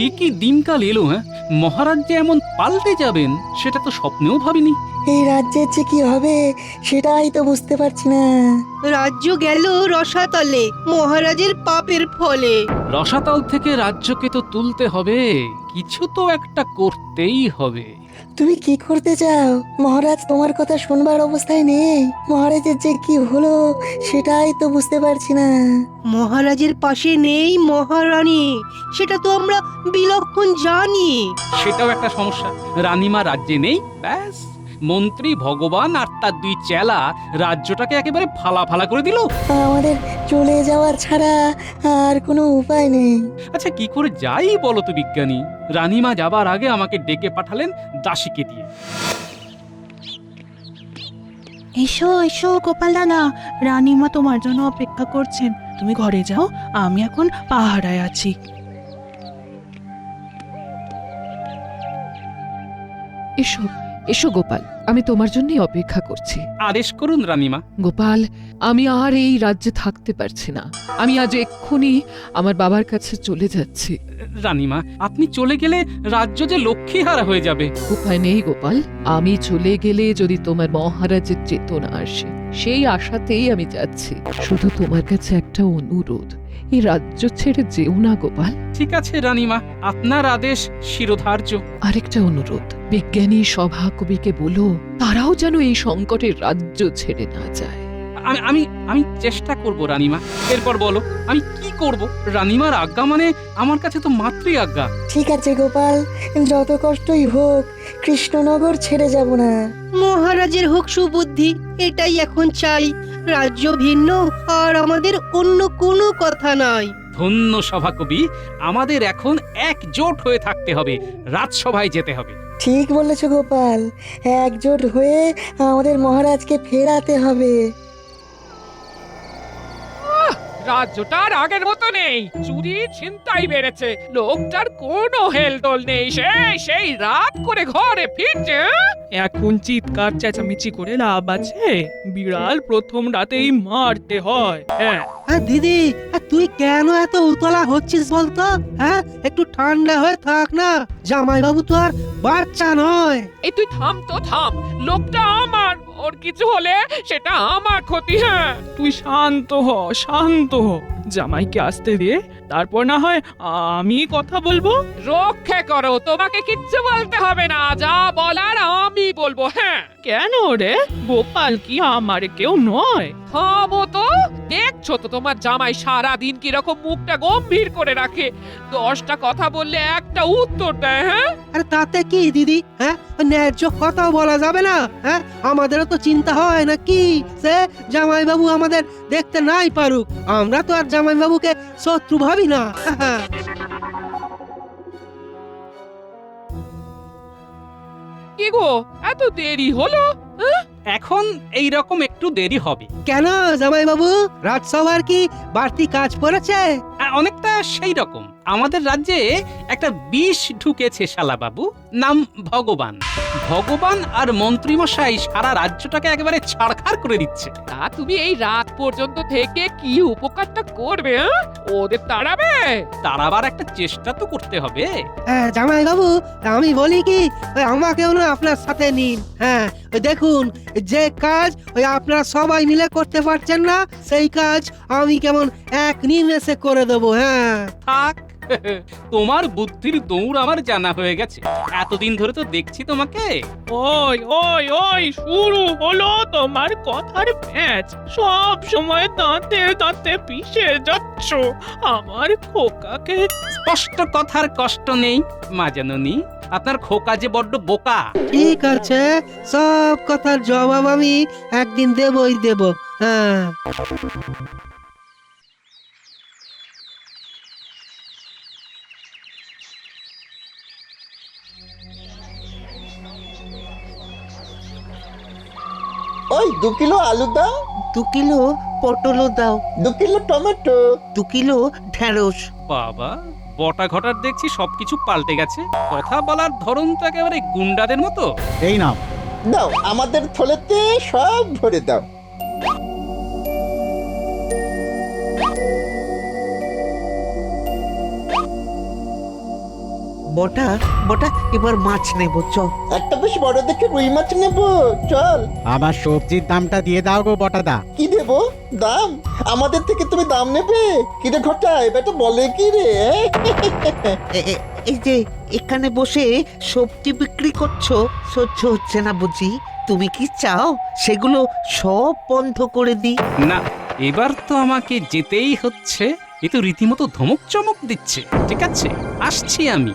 এ কি দিনকাল এলো, হ্যাঁ? মহারাজ যে এমন পাল্টে যাবেন সেটা তো স্বপ্নেও ভাবিনি। এই রাজ্যের যে কি হবে সেটাই তো বুঝতে পারছি না। রাজ্য গেল রসাতলে মহারাজের পাপের ফলে। রসাতল থেকে রাজ্যকে তো তুলতে হবে, কিছু তো একটা করতেই হবে। তুমি কি করতে চাও? মহারাজ তোমার কথা শুনবার অবস্থায় নেই। মহারাজের যে কি হলো সেটাই তো বুঝতে পারছি না। মহারাজের পাশে নেই মহারানী, সেটা তো আমরা বিলক্ষণ জানি। সেটাও একটা সমস্যা। রানীমা রাজ্যে নেই, ব্যাস মন্ত্রী ভগবান আর তার দুই চেলা রাজ্যটাকে একেবারে ফালা ফালা করে দিল। আমাদের চলে যাওয়ার ছাড়া আর কোনো উপায় নেই। আচ্ছা কি করে যাই বলো তো বিজ্ঞানী? রানীমা যাবার আগে আমাকে ডেকে পাঠালেন দাসীকে দিয়ে। এসো এসো গোপাল দাদা, রানীমা তোমার জন্য অপেক্ষা করছেন। তুমি ঘরে যাও, আমি এখন পাহারায় আছি। এসো এসো গোপাল, আমি তোমার জন্যই অপেক্ষা করছি। আদেশ করুন রানীমা। গোপাল, আমি আর এই রাজ্যে থাকতে পারছি না। আমি আজ এক্ষুনি আমার বাবার কাছে চলে যাচ্ছি। রানীমা আপনি চলে গেলে রাজ্য যে লক্ষ্মীহারা হয়ে যাবে। উপায় নেই গোপাল, আমি চলে গেলে যদি তোমার মহারাজের চেতনা আসে, সেই আশাতেই আমি যাচ্ছি। শুধু তোমার কাছে একটা অনুরোধ, এই রাজ্য ছেড়ে যেও না গোপাল। ঠিক আছে রানীমা, আপনার আদেশ শিরোধার্য। আরেকটা অনুরোধ, বিজ্ঞানী সভা কবিকে বলো তারাও যেন এই সংকটের রাজ্য ছেড়ে না যায়। আমি আমি আমি চেষ্টা করব রানীমা। এরপর বলো আমি কি করব? রানীমার আজ্ঞা মানে আমার কাছে তো মাতৃ আজ্ঞা। ঠিক আছে গোপাল, যত কষ্টই হোক কৃষ্ণনগর ছেড়ে যাব না। মহারাজের হোক সুবুদ্ধি, এটাই এখন চাই। রাজ্য ভিন্ন আর আমাদের অন্য কোনো কথা নাই। ধন্য সভাকবি, আমাদের এখন একজোট হয়ে থাকতে হবে, রাজসভায় যেতে হবে। ঠিক বলেছ গোপাল, একজোট হয়ে আমাদের মহারাজকে ফেরাতে হবে। রাজ্যটা আর আগের মতো নেই, চুরি ছিনতাই বেড়েছে, লোকটার কোনো হেলদোল নেই, সেই রাত করে ঘরে ফিরছে। এখন চিৎকার চেঁচামেচি করে লাভ আছে? বিড়াল প্রথম রাতেই মারতে হয়। হ্যাঁ, হ্যাঁ দিদি, তুই কেন এত উতলা হচ্ছিস বলতো? হ্যাঁ, একটু ঠান্ডা হয়ে থাক না। জামাইবাবু তো আর বাচ্চা নয়। এই তুই থাম তো থাম, লোকটা আমার, ওর কিছু হলে সেটা আমার ক্ষতি। হ্যাঁ তুই শান্ত হ, শান্ত হ। জামাইকে আসতে দে, তারপর না হয় আমি কথা বলবো। রক্ষে করো, তোমাকে কিচ্ছু বলতে হবে না, যা বলার আমি বলবো। হ্যাঁ কেন রে, গোপাল কি আমার কেউ নয়? থামো তো, দেখছো তো তোমার জামাই সারা দিন কিরকম মুখটা গম্ভীর করে রাখে, 10টা কথা বললে একটা উত্তর দেয়। হ্যাঁ আরে তাতে কি দিদি? হ্যাঁ, ন্যায্য কথা বলা যাবে না? হ্যাঁ, আমাদেরও তো চিন্তা হয় না কি সে জামাইবাবু আমাদের দেখতে নাই পারুক, আমরা তো আর জামাইবাবুকে শত্রু ভাবি না। কি গো, এত দেরি হলো? এখন এই রকম একটু দেরি হবে। কেন জামাইবাবু, রাজসভার কি বাড়তি কাজ পড়েছে? অনেকটা সেই রকম। আমাদের রাজ্যে একটা বিষ ঢুকেছে শালাবাবু, নাম ভগবান। ভগবান আর মন্ত্রীমশাই সারা রাজ্যটাকে একেবারে ছাড়খাড় করে দিচ্ছে। তা তুমি এই রাত পর্যন্ত থেকে কি উপকারটা করবে? ওদের তাড়াবে? তাড়াবার একটা চেষ্টা তো করতে হবে। হ্যাঁ জামাইবাবু, আমি বলি কি, ওই আমাকেও না আপনার সাথে নিন। হ্যাঁ, ওই দেখুন, যে কাজ ওই আপনারা সবাই মিলে করতে পারছেন না, সেই কাজ আমি কেমন এক নিমেষে করে দেবো। হ্যাঁ থাক, তোমার বুদ্ধির দৌড় আমার জানা হয়ে গেছে। এতদিন ধরে তো দেখছি তোমাকে। ওই ওই ওই, শুরু হলো তোমার কথার প্যাচ। সব সময় দাঁতে দাঁতে পিষে যাচ্ছ আমার খোকাকে। স্পষ্ট কথার কষ্ট নেই মা জাননী, আপনার খোকা যে বড্ড বোকা। ঠিক আছে, সব কথার জবাব আমি একদিন দেবই দেব। হ্যাঁ ওই 2 কিলো আলু দাও, 2 কিলো পটলও দাও, 2 কিলো টমেটো। 2 কিলো ঢেঁড়স। বাবা, বটা ঘটার দেখছি সবকিছু পাল্টে গেছে। কথা বলার ধরন তো একেবারে গুন্ডাদের মতো। এই নাও, দাও আমাদের থলেতে সব ভরে দাও। বটা বটা এবার মাছ নেব চ। একটা বেশ বড় দেখে রুই মাছ নেবো, চল। আমার সবজির দামটা দিয়ে দাও গো বটাদা। কি দেবো? দাম? আমাদের থেকে তুমি দাম নেবে? কি রে ঘটা, এবারটা বলে কি রে? এই যে এখানে বসে সবজি বিক্রি করছো, সহ্য হচ্ছে না বুঝি? তুমি কি চাও সেগুলো সব বন্ধ করে দিই? না, এবার তো আমাকে যেতেই হচ্ছে। এ তো রীতিমতো ধমক চমক দিচ্ছে। ঠিক আছে, আসছি আমি।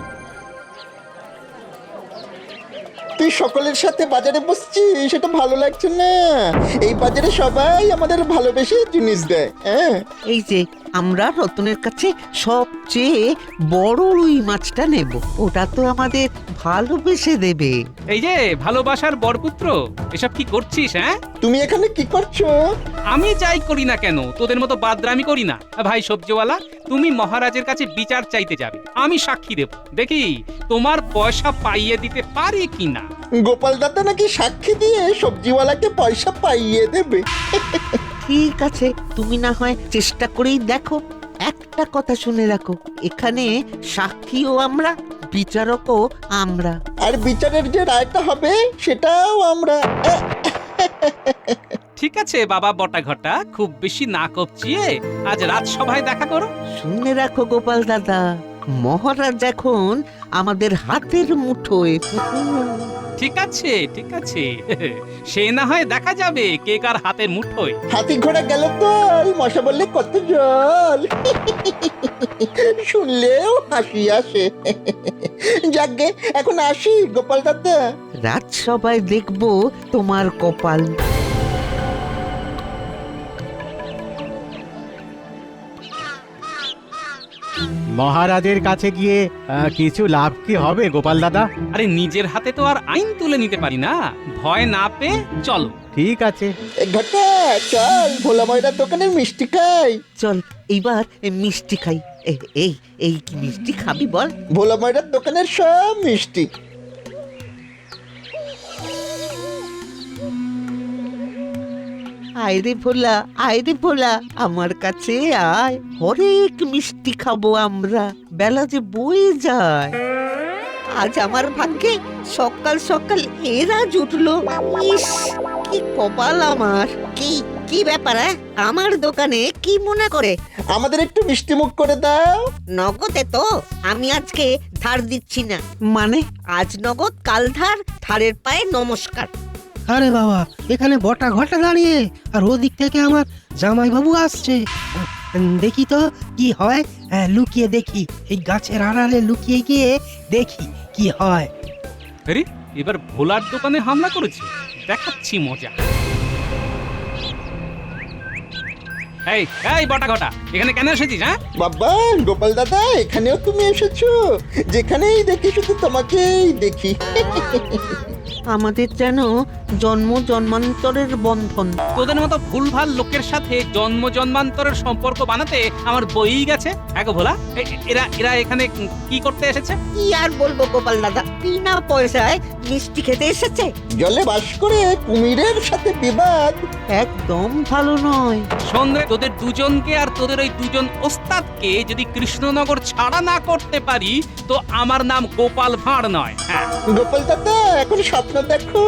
তুই সকলের সাথে বাজারে বসছিস, সেটা ভালো লাগছে না। এই বাজারে সবাই আমাদের ভালোবেসে জিনিস দেয়। হ্যাঁ, এই যে আমরা রতনের কাছে সবচেয়ে বড় রুই মাছটা নেব, ওটা তো আমাদের ভালোবেসে দেবে। এই যে ভালোবাসার বরপুত্র, এসব কি করছিস? হ্যাঁ, তুমি এখানে কি করছো? আমি যাই করি না কেন, তোদের মতো বাদরামি করি না। ভাই সবজিওয়ালা, তুমি মহারাজের কাছে বিচার চাইতে যাবে, আমি সাক্ষী দেব। দেখি তোমার পয়সা পাইয়ে দিতে পারি কিনা। গোপাল দাদা নাকি সাক্ষী দিয়ে সবজিওয়ালাকে পয়সা পাইয়ে দেবে? ঠিক আছে, তুমি না হয় চেষ্টা করেই দেখো। একটা কথা শুনে রাখো, এখানে সাক্ষীও আমরা, বিচারকও আমরা। আর বিচারের যে রায়টা হবে সেটাও আমরা। ঠিক আছে বাবা বটা ঘটা, খুব বেশি না কপচিয়ে আজ রাজসভায় দেখা করো। শুনে রাখো গোপাল দাদা, মহারাজ এখন আমাদের হাতের মুঠোয়। ঠিক আছে, ঠিক আছে, সে না হয় দেখা যাবে কে কার হাতের মুঠোয়। হাতি ঘোড়া গেল কই, মশা বললে কত জল। শুনলেও হাসি আসে। যাকগে, এখন আসি গোপাল দাদা। রাজসভায় দেখবো তোমার কপাল। মহারাজের কাছে গিয়ে কিছু লাভ কি হবে গোপাল দাদা? আরে নিজের হাতে তো আর আইন তুলে নিতে পারি না, ভয় না পেয়ে চলো। ঠিক আছে। ঘটা, চল ভোলা ময়রার দোকানের মিষ্টি খাই। চল এইবার মিষ্টি খাই। এই এই কি মিষ্টি খাবি বল? ভোলা ময়রার দোকানের সব মিষ্টি। আয় রে ভোলা, আয় রে ভোলা, আমার কাছে আয়, হরেক মিষ্টি খাবো আমরা। বেলা যে বয়ে যায়, আজ আমার ভাগ্যে সকাল সকাল এরা জুটলো। ইস, কি কপাল আমার। কি কি ব্যাপার? আমার দোকানে কি মনে করে? আমাদের একটু মিষ্টি মুখ করে দাও। নগদে তো আমি আজকে ধার দিচ্ছি না। মানে আজ নগদ, কাল ধার, ধারের পায়ে নমস্কার। আরে বাবা, এখানে বটা ঘটা দাঁড়িয়ে, আর ওদিক থেকে আমার জামাইবাবু আসছে। দেখি তো কি হয়। লুকিয়ে দেখি, এই গাছের আড়ালে লুকিয়ে গিয়ে দেখি কি হয়। আরে এবার ভোলার দোকানে হামলা করেছে, দেখাচ্ছি মজা। এই এই বটা ঘটা, এখানে কেন এসেছিস? হ্যাঁ বাবা গোপাল দাদা, এখানেও তুমি এসেছো? যেখানেই দেখি শুধু তোমাকেই দেখি। আমাদের যেন জন্ম জন্মান্তরের বন্ধন। তোদের মতো ভুলভাল লোকের সাথে জন্ম জন্মান্তরের সম্পর্ক বানাতে আমার বই গেছে। এক ভোলা, এরা এরা এখানে কি করতে এসেছে? কি আর বলবো গোপাল দাদা, বিনা পয়সায় মিষ্টি খেতে এসেছে। জলে বাস করে কুমিরের সাথে বিবাদ একদম ভালো নয়। সন্ধ্যে তোদের দুজনকে আর তোদের ওই দুজন ওস্তাদকে যদি কৃষ্ণনগর ছাড়া না করতে পারি, তো আমার নাম গোপাল ভাঁড় নয়। হ্যাঁ, গোপাল দাদা, এখন স্বপ্ন দেখো,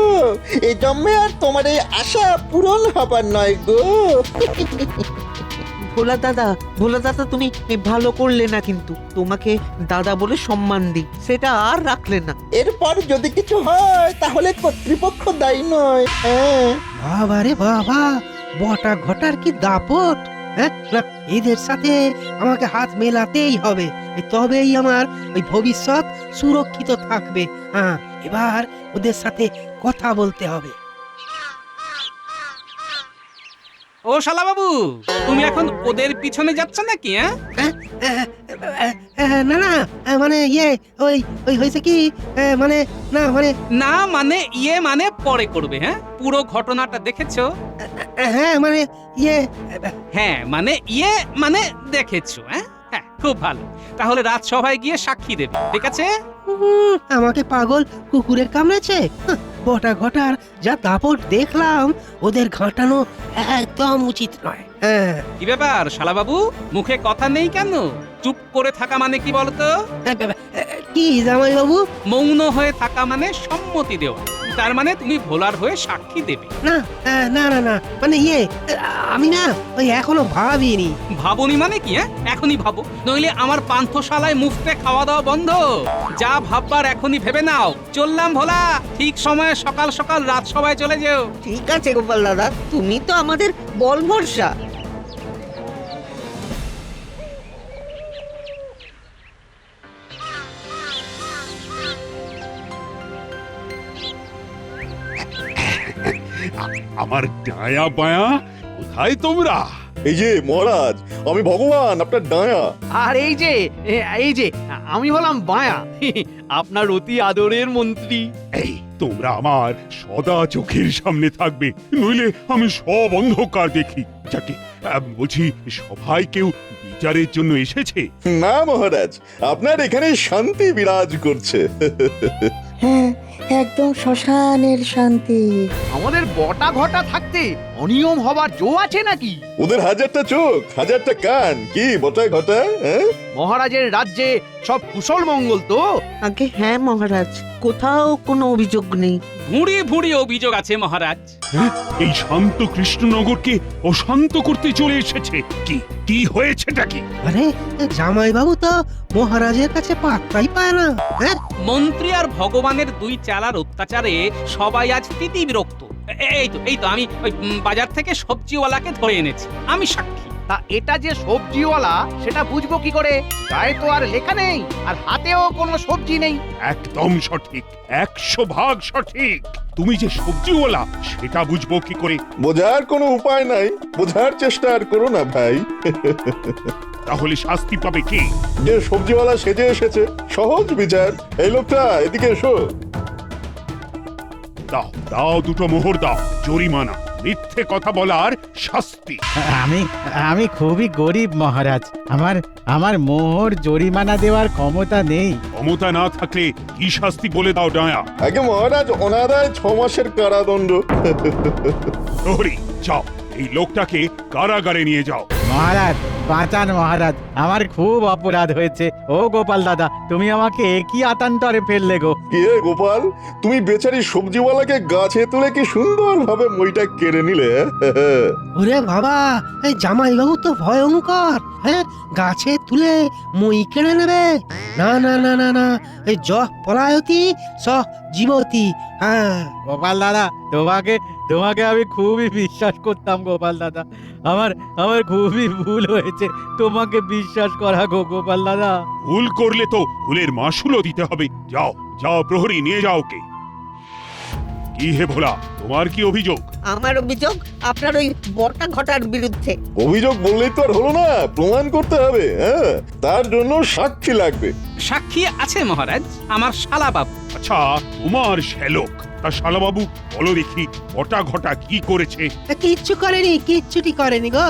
এই জন্মে আর তোমার এই আশা পূরণ হবার নয় গো। ভোলা দাদা, ভোলা দাদা, তুমি ভালো করলে না, কিন্তু তোমাকে দাদা বলে সম্মান দিই, সেটা আর রাখলে না। এরপর যদি কিছু হয় তাহলে কর্তৃপক্ষ দায়ী নয়। হ্যাঁ, বাবা রে বাবা, বটা ঘটার কি দাপট! হ্যাঁ, না, এদের সাথে আমাকে হাত মেলাতেই হবে, তবেই আমার ওই ভবিষ্যৎ সুরক্ষিত থাকবে। হ্যাঁ, এবার ওদের সাথে কথা বলতে হবে। ও শালা বাবু, তুমি এখন ওদের পিছনে যাচ্ছ নাকি? হ্যাঁ, না না, মানে ওই ওই হয়েছে কি, মানে না মানে না মানে মানে পরে করবে। হ্যাঁ, পুরো ঘটনাটা দেখেছো? হ্যাঁ মানে হ্যাঁ মানে মানে দেখেছো। হ্যাঁ হ্যাঁ, খুব ভালো। তাহলে রাজসভায় গিয়ে সাক্ষী দেবে, ঠিক আছে? আমাকে পাগল কুকুরের কামড়েছে। বটা ঘটার যা দাপট দেখলাম, ওদের ঘাটানো একদম উচিত নয়। হ্যাঁ, কি ব্যাপার শালা বাবু, মুখে কথা নেই কেন? চুপ করে থাকা মানে কি বলতো? কি জামাই বাবু? মৌন হয়ে থাকা মানে সম্মতি দেওয়া, তার মানে তুমি ভোলার হয়ে সাক্ষী দেবে। না না না না, মানে আমি না ওই এখনো ভাবিনি। ভাবনি মানে কি? এখনই ভাবো, নইলে আমার পান্থশালায় মুফতে খাওয়া দাওয়া বন্ধ। যা ভাববার এখনই ভেবে নাও। চললাম ভোলা, ঠিক সময়ে সকাল সকাল রাত সবাই চলে যেও। ঠিক আছে গোপাল দাদা, তুমি তো আমাদের বল ভরসা। আমার ডায়া বায়া কোথায় তোমরা? এই যে মহারাজ, আমি ভগবান, আপনার ডায়া। আর এই যে আমি হলাম বায়া, আপনার অতি আদরের মন্ত্রী। এই তোমরা আমার সদা চোখের সামনে থাকবে, নইলে আমি সব অন্ধকার দেখি। যাকে বলছি, সবাই কেউ বিচারের জন্য এসেছে? না মহারাজ, আপনার এখানে শান্তি বিরাজ করছে। হ্যাঁ, একদম শ্মশানের শান্তি। আমাদের বটা ঘটা থাকতে অনিয়ম হবার জো আছে নাকি? ওদের হাজারটা চোখ, হাজারটা কান, কি বটা ঘটা? মহারাজের রাজ্যে সব কুশল মঙ্গল তো? আগে হ্যাঁ মহারাজ, কোথাও কোনো অভিযোগ নেই। ভুঁড়ি ভুঁড়ি অভিযোগ আছে মহারাজ। হ্যাঁ, এই শান্ত কৃষ্ণনগরকে অশান্ত করতে চলে এসেছে। কি হয়েছেটা কি? আরে জামাই বাবু তো মহারাজের কাছে পাত্তাই পায় না। হ্যাঁ, মন্ত্রী আর ভগবানের দুই চালার অত্যাচারে সবাই আজ তিতি বিরক্ত। এই তো আমি ওই বাজার থেকে সবজিওয়ালাকে ধরে এনেছি, আমি সাক্ষী। তা এটা যে সবজিওয়ালা সেটা বুঝবো কি করে? গায়ে তো আর লেখা নেই, আর হাতেও কোনো সবজি নেই। একদম সঠিক, 100% সঠিক। তুমি যে সবজিওয়ালা সেটা বুঝবো কি করে? বোঝার কোনো উপায় নাই, বোঝার চেষ্টা আর করো না ভাই। তাহলে শাস্তি পাবে কি? যে সবজিওয়ালা সেজে এসেছে, সহজ বিচার। এই লোকটা এদিকে এসো। দাও দুটো মোহর দাও, জরিমানা, মিথ্যে কথা বলার শাস্তি। আমি খুবই গরিব মহারাজ, আমার মোহর জরিমানা দেওয়ার ক্ষমতা নেই। ক্ষমতা না থাকলে কি শাস্তি বলে দাও ডায়া। আগে মহারাজ, অনাদায় 6 মাসের কারাদণ্ড। প্রহরী, যাও এই লোকটাকে কারাগারে নিয়ে যাও। মহারাজ বাঁচান মহারাজ, আমার খুব অপরাধ হয়েছে। ও গোপাল দাদা, তুমি আমাকে একই আতান্তরে ফেললে গো। কে গোপাল, তুমি বেচারি সবজিওয়ালাকে গাছে তুলে কি সুন্দর ভাবে মইটা কেড়ে নিলে। ওরে বাবা, এই জামাই বাবু তো ভয়ঙ্কর। হ্যাঁ, গাছে তুলে মই কেড়ে নেবে? না না না না না, এই পলায়তি স জীবতি। হ্যাঁ গোপাল দাদা, তোমাকে আমি খুবই বিশ্বাস করতাম গোপাল দাদা। আমার খুবই ভুল হয়েছে তোমাকে বিশ্বাস করা গো গোপাল দাদা। ভুল করলে তো ভুলের মাসুলও দিতে হবে। যাও যাও, প্রহরী নিয়ে যাও কে। কি হে ভোলা, তোমার কি অভিযোগ? আমার অভিযোগ আপনার ওই বটা ঘটার বিরুদ্ধে। অভিযোগ বললেই তো আর হলো না, প্রমাণ করতে হবে। হ্যাঁ, তার জন্য সাক্ষী লাগবে। সাক্ষী আছে মহারাজ, আমার শালাবাবু। আচ্ছা, তোমার শ্যালক, তা শালাবাবু বলো দেখি, বটা ঘটা কি করেছে? কিচ্ছুটি করেনি গো।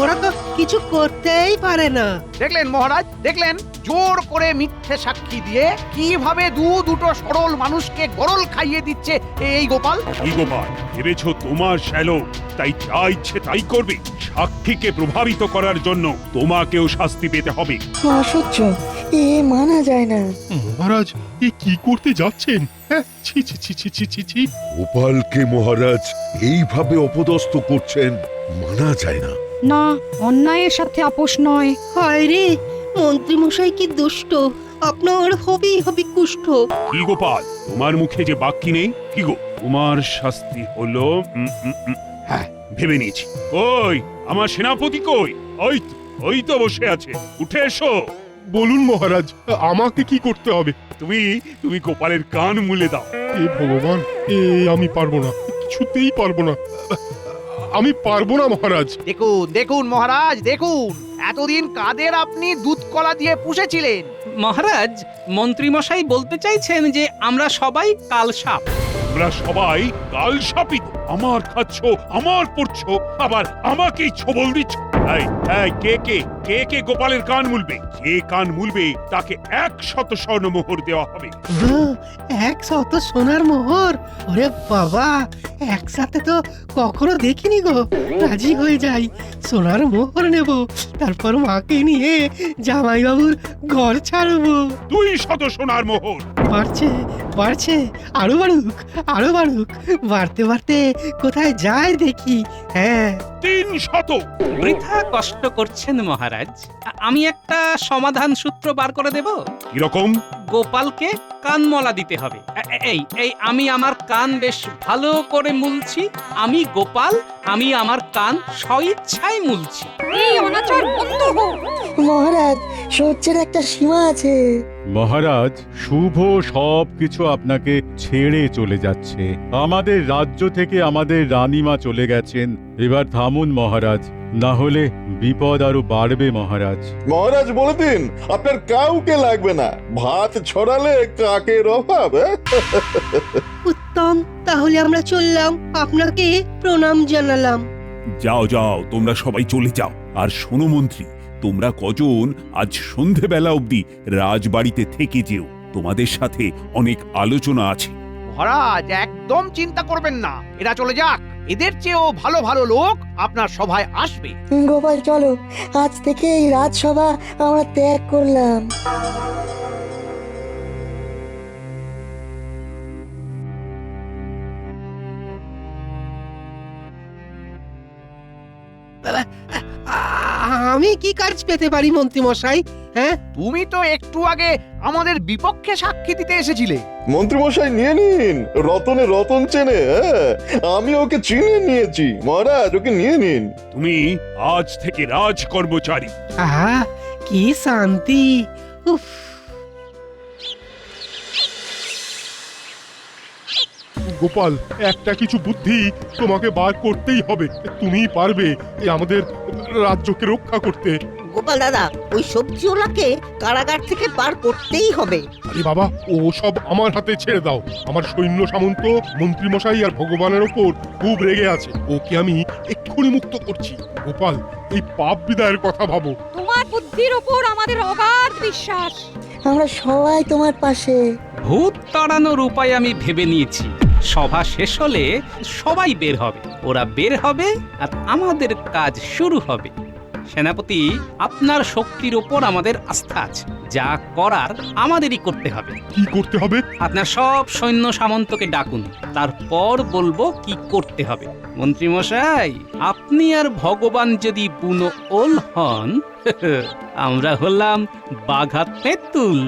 ওরা তো কিছু করতেই পারে না। দেখলেন মহারাজ, দেখলেন জোর করে মিথ্যে সাক্ষী দিয়ে কিভাবে দুটো সরল মানুষকে গরল খাইয়ে দিচ্ছে এই গোপাল। কি গোপাল, ভেবেছো তোমার শ্যালক তাই যা ইচ্ছে তাই করবে? সাক্ষীকে প্রভাবিত করার জন্য তোমাকেও শাস্তি পেতে হবে। অসহ্য, এ মানা যায় না। মহারাজ, এ কি করতে যাচ্ছেন? ছি ছি ছি ছি ছি ছি ছি। গোপালকে মহারাজ এইভাবে অপদস্থ করছেন, মানা যায় না। না, অন্যায়ের সাথে আপোষ নয়। হায় রে, মন্ত্রী মশাই কি দুষ্ট, আপনার হবি কুষ্ঠ। কি গোপাল, তোমার মুখে যে বাক্যি নেই? কি গো, তোমার শাস্তি হলো হ্যাঁ, ভেবে নিয়েছি। কই আমার সেনাপতি কই? ওই তো বসে আছে, উঠে এসো। বলুন মহারাজ, আমাকে কি করতে হবে? তুমি গোপালের কান মুলে দাও। এ ভগবান, আমি পারবো না, কিছুতেই পারবো না। আমি পারবো না মহারাজ। দেখুন মহারাজ, দেখুন এতদিন কাদের আপনি দুধ কলা দিয়ে পুষেছিলেন। মহারাজ, মন্ত্রীমশাই বলতে চাইছেন যে আমরা সবাই কালসাপ। তোমরা সবাই কাল শাপিত। আমার খাচ্ছ, আমার পড়ছো, আবার আমাকেই ছবল দিচ্ছ। এই এই কে কে কে কে গোপালের কান মুলবে? যে কান মুলবে তাকে 100 স্বর্ণমোহর দেওয়া হবে। 100 সোনার মোহর? ওরে বাবা, একসাথে তো কখনো দেখিনি গো। রাজি হয়ে যাই, সোনার মোহর নেব, তারপর মাকে নিয়ে জামাইবাবুর ঘর ছাড়বো। 200 সোনার মোহর। বাড়ছে বাড়ছে, আরো বাড়ুক আরো বাড়ুক, বাড়তে বাড়তে কোথায় যায় দেখি। হ্যাঁ, 300। বৃথা কষ্ট করছেন মহারাজ। আমি একটা সমাধান সূত্র বার করে দেব। কিরকম? গোপালকে কানমলা দিতে হবে। এই এই আমি আমার কান বেশ ভালো করে মুলছি। আমি গোপাল, আমি আমার কান স্বইচ্ছায় মুলছি। এই অনাচার বন্ধ হোক। মহারাজ, সহ্যের একটা সীমা আছে। মহারাজ, শুভ সব কিছু আপনাকে ছেড়ে চলে যাচ্ছে। আমাদের রাজ্য থেকে আমাদের রানীমা চলে গেছেন। এবার থামুন মহারাজ, না হলে বিপদ আরো বাড়বে মহারাজ। মহারাজ বলে দিন আপনার কাউকে লাগবে না, ভাত ছড়ালে কাকের অভাব। উত্তম, তাহলে আমরা চললাম, আপনাকে প্রণাম জানালাম। যাও যাও, তোমরা সবাই চলে যাও। আর শোনো মন্ত্রী, তোমরা কজন আজ সন্ধেবেলা অবধি রাজবাড়িতে থেকে যেও। তোমাদের সাথে অনেক আলোচনা আছে। মহারাজ একদম চিন্তা করবেন না, এরা চলে যাক। এদের চেয়েও ভালো ভালো লোক আপনার সভায় আসবে। গোপাল চলো, আজ থেকে এই রাজসভা আমরা ত্যাগ করলাম। আমি কি কাজ পেতে পারি মন্ত্রী মশাই? হ্যাঁ, তুমি তো একটু আগে আমাদের বিপক্ষে সাক্ষী দিতে এসেছিলে। মন্ত্রীমশাই নিয়ে নিন, রতনে রতন চেনে। আমি ওকে চিনে নিয়েছি মহারাজ, ওকে নিয়ে নিন। তুমি আজ থেকে রাজ কর্মচারী। আহা, কি শান্তি। উফ, গোপাল, একটা কিছু বুদ্ধি তোমাকে বার করতেই হবে। তুমিই পারবে এই আমাদের রাজ্যকে রক্ষা করতে। গোপাল দাদা, ওই সবজিওয়ালাকে কারাগার থেকে বার করতেই হবে। আরে বাবা, ও সব আমার হাতে ছেড়ে দাও। আমার সৈন্য সামন্ত মন্ত্রীমশাই আর ভগবানের ওপর খুব রেগে আছে। ওকে আমি এক্ষুনি মুক্ত করছি। গোপাল, এই পাপ বিদায়ের কথা ভাবো। তোমার বুদ্ধির উপর আমাদের অগাধ বিশ্বাস। আমরা সবাই তোমার পাশে। ভূত তাড়ানোর উপায় আমি ভেবে নিয়েছি। সভা শেষ হলে সবাই বের হবে, ওরা বের হবে আর আমাদের কাজ শুরু হবে। সেনাপতি, আপনার শক্তির উপর আমাদের আস্থা আছে। যা করার আমাদেরই করতে হবে। কি করতে হবে? আপনার সব সৈন্য সামন্তকে ডাকুন, তারপর বলবো কি করতে হবে। মন্ত্রী মশাই, আপনি আর ভগবান যদি বুনো ওল হন, আমরা হলাম বাঘা তেঁতুল।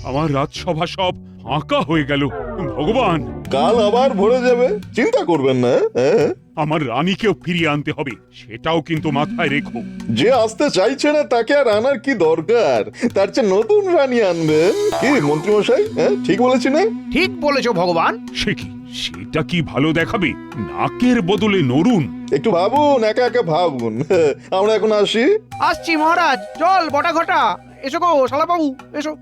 আমার রাজসভা সব ফাঁকা হয়ে গেল। ভগবান, কাল আবার ভরে যাবে, চিন্তা করবেন না। আমার রানীকেও ফিরিয়ে আনতে হবে, সেটাও কিন্তু মাথায় রেখো। যে আসতে চাইছে না তাকে আর আনার কি দরকার? তার চেয়ে নতুন রানী আনবেন। কি মন্ত্রীমশাই, ঠিক বলেছি না? ঠিক বলেছো ভগবান। সে কি, সেটা কি ভালো দেখাবে? নাকের বদলে নরুন। একটু ভাবুন, একা একা ভাবুন। আমরা এখন আসি। আসছি মহারাজ, চল বটা ঘটা। এসো গো শালাবাবু, এসো।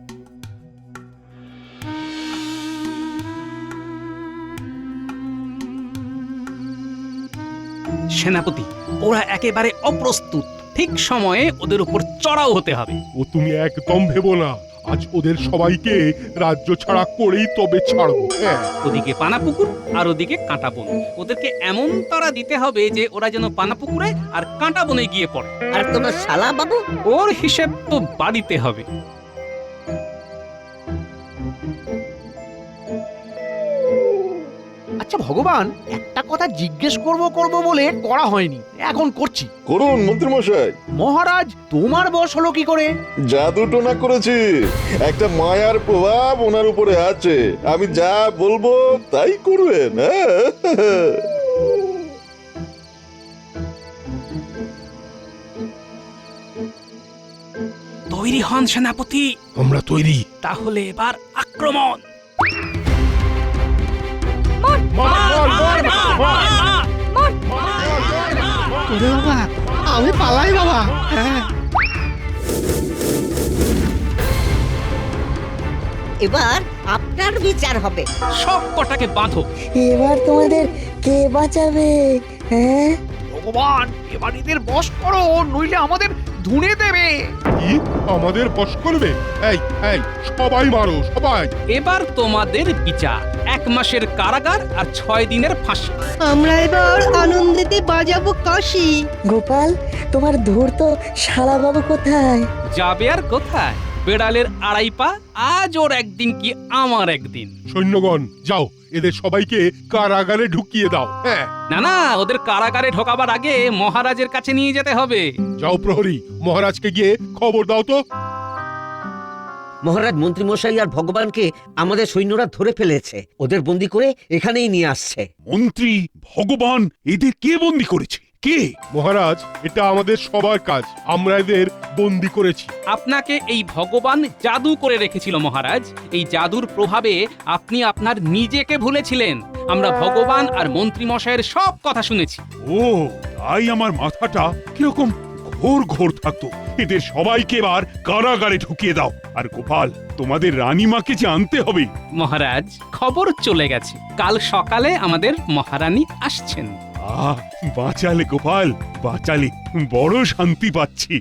সেনাপতি, ওরা একেবারে অপ্রস্তুত। ঠিক সময়ে ওদের উপর চড়াও হতে হবে। ও তুমি একদম ভেবো না। আজ ওদের সবাইকে রাজ্য ছাড়া করেই তবে ছাড়বো। ওদিকে পানাপুকুর আর ওদিকে কাঁটা বন। ওদেরকে এমন তারা দিতে হবে যে ওরা যেন পানাপুকুরে আর কাঁটা বনে গিয়ে পড়ে। আর তোমার শালা বাবু? ওর হিসেব তো বাড়িতে হবে। আচ্ছা ভগবান, একটা কথা জিজ্ঞেস করব বলে করা হয়নি, এখন করছি। করুন মন্ত্রীমশাই। মহারাজ, তোমার বশ হলো কি করে? জাদু টোনা করেছি। একটা মায়ার প্রভাব ওনার উপরে আছে। আমি যা বলবো তাই করবেন। তৈরি হন সেনাপতি। আমরা তৈরি। তাহলে এবার আক্রমণ। ওরে বাবা, আমি পালাই বাবা। হ্যাঁ, এবার আপনার বিচার হবে। সব কটাকে বাঁধো। এবার তোমাদের কে বাঁচাবে? হ্যাঁ, ভগবান এবার এদের বশ করো, নইলে আমাদের ধুনে দেবে। কি আমাদের বশ করবে? এই এই সবাই মারো, সবাই। এবার তোমাদের বিচার, 1 মাসের কারাগার আর 6 দিনের ফাঁসি। আমরা এবার আনন্দেতে বাজাবো কাশি। গোপাল, তোমার ধূর্ত শালাবাবু কোথায়? যাবে আর কোথায়? বেড়ালের 2.5 পা, আজ ওর একদিন কি আমার একদিন। সৈন্যগণ যাও, এদের সবাইকে কারাগারে ঢুকিয়ে দাও। হ্যাঁ, না না, ওদের কারাগারে ঢোকাবার আগে মহারাজের কাছে নিয়ে যেতে হবে। যাও প্রহরী, মহারাজকে গিয়ে খবর দাও তো। মহারাজ, মন্ত্রী মশাই আর ভগবানকে আমাদের সৈন্যরা ধরে ফেলেছে, ওদের বন্দি করে এখানেই নিয়ে আসছে। মন্ত্রী, ভগবান, এদের কে বন্দি করেছে? কে? মহারাজ, এটা আমাদের সবার কাজ, আমরা এদের বন্দি করেছি। আপনাকে এই ভগবান জাদু করে রেখেছিল মহারাজ। এই জাদুর প্রভাবে আপনি আপনার নিজেকে ভুলেছিলেন। আমরা ভগবান আর মন্ত্রী মশাইয়ের সব কথা শুনেছি। ও, তাই আমার মাথাটা কিরকম ঘোর ঘোর থাকতো। এদের সবাইকে এবার কারাগারে ঢুকিয়ে দাও। আর গোপাল, তোমাদের রানীমাকে যে আনতে হবে। মহারাজ, খবর চলে গেছে, কাল সকালে আমাদের মহারানী আসছেন। বাঁচালে গোপাল, বাঁচালে, বড় শান্তি পাচ্ছি।